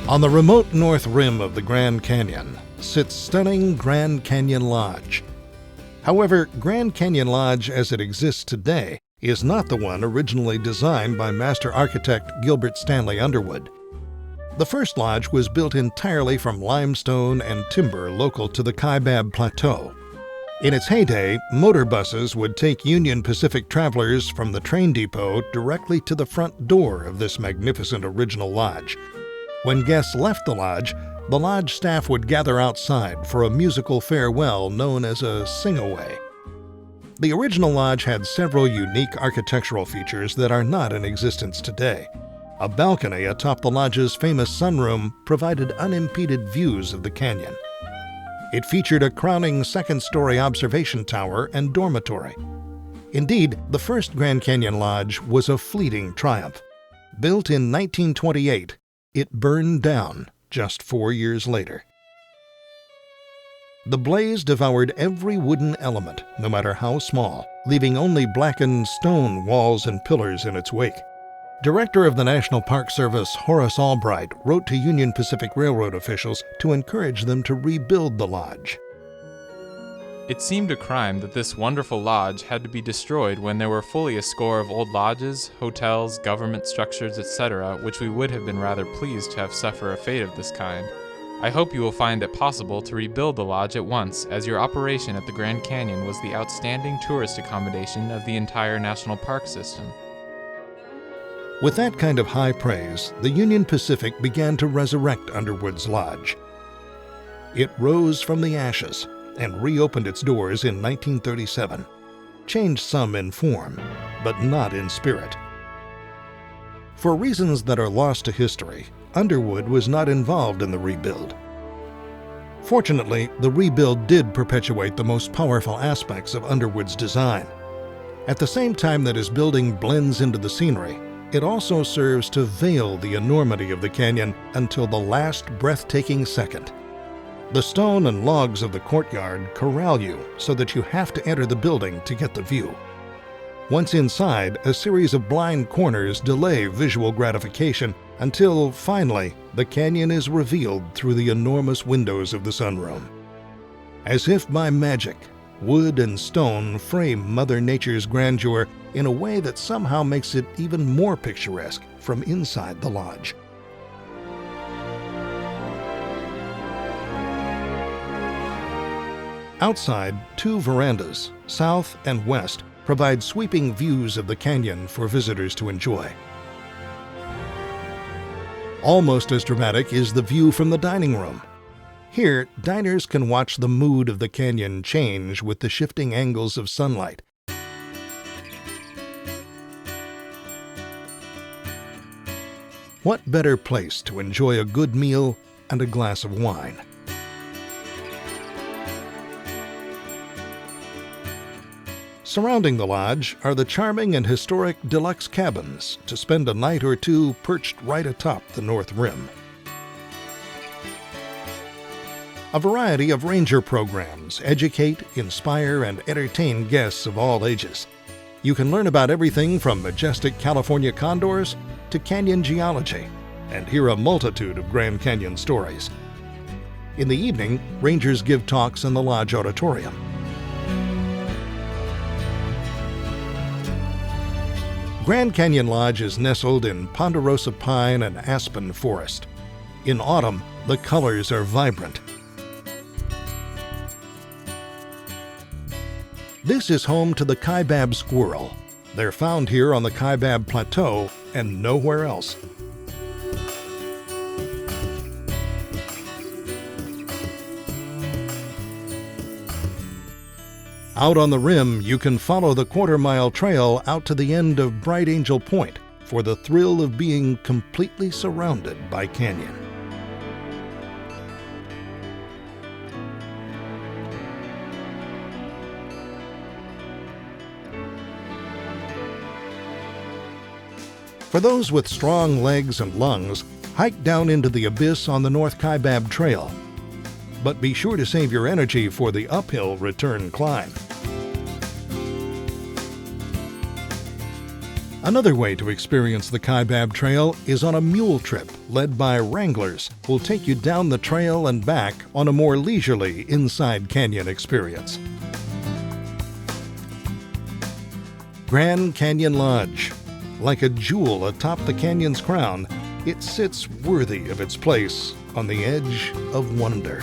On the remote north rim of the Grand Canyon sits stunning Grand Canyon Lodge. However, Grand Canyon Lodge as it exists today is not the one originally designed by master architect Gilbert Stanley Underwood. The first lodge was built entirely from limestone and timber local to the Kaibab Plateau. In its heyday, motor buses would take Union Pacific travelers from the train depot directly to the front door of this magnificent original lodge. When guests left the lodge staff would gather outside for a musical farewell known as a sing-away. The original lodge had several unique architectural features that are not in existence today. A balcony atop the lodge's famous sunroom provided unimpeded views of the canyon. It featured a crowning second-story observation tower and dormitory. Indeed, the first Grand Canyon Lodge was a fleeting triumph. Built in 1928, it burned down just 4 years later. The blaze devoured every wooden element, no matter how small, leaving only blackened stone walls and pillars in its wake. Director of the National Park Service Horace Albright wrote to Union Pacific Railroad officials to encourage them to rebuild the lodge. It seemed a crime that this wonderful lodge had to be destroyed when there were fully a score of old lodges, hotels, government structures, etc., which we would have been rather pleased to have suffer a fate of this kind. I hope you will find it possible to rebuild the lodge at once, as your operation at the Grand Canyon was the outstanding tourist accommodation of the entire national park system. With that kind of high praise, the Union Pacific began to resurrect Underwood's lodge. It rose from the ashes and reopened its doors in 1937, changed some in form, but not in spirit. For reasons that are lost to history, Underwood was not involved in the rebuild. Fortunately, the rebuild did perpetuate the most powerful aspects of Underwood's design. At the same time that his building blends into the scenery, it also serves to veil the enormity of the canyon until the last breathtaking second. The stone and logs of the courtyard corral you so that you have to enter the building to get the view. Once inside, a series of blind corners delay visual gratification until, finally, the canyon is revealed through the enormous windows of the sunroom. As if by magic, wood and stone frame Mother Nature's grandeur in a way that somehow makes it even more picturesque from inside the lodge. Outside, 2 verandas, south and west, provide sweeping views of the canyon for visitors to enjoy. Almost as dramatic is the view from the dining room. Here, diners can watch the mood of the canyon change with the shifting angles of sunlight. What better place to enjoy a good meal and a glass of wine? Surrounding the lodge are the charming and historic deluxe cabins to spend a night or two perched right atop the north rim. A variety of ranger programs educate, inspire, and entertain guests of all ages. You can learn about everything from majestic California condors to canyon geology and hear a multitude of Grand Canyon stories. In the evening, rangers give talks in the lodge auditorium. Grand Canyon Lodge is nestled in ponderosa pine and aspen forest. In autumn, the colors are vibrant. This is home to the Kaibab squirrel. They're found here on the Kaibab Plateau and nowhere else. Out on the rim, you can follow the quarter-mile trail out to the end of Bright Angel Point for the thrill of being completely surrounded by canyon. For those with strong legs and lungs, hike down into the abyss on the North Kaibab Trail. But be sure to save your energy for the uphill return climb. Another way to experience the Kaibab Trail is on a mule trip led by wranglers who'll take you down the trail and back on a more leisurely inside canyon experience. Grand Canyon Lodge. Like a jewel atop the canyon's crown, it sits worthy of its place on the edge of wonder.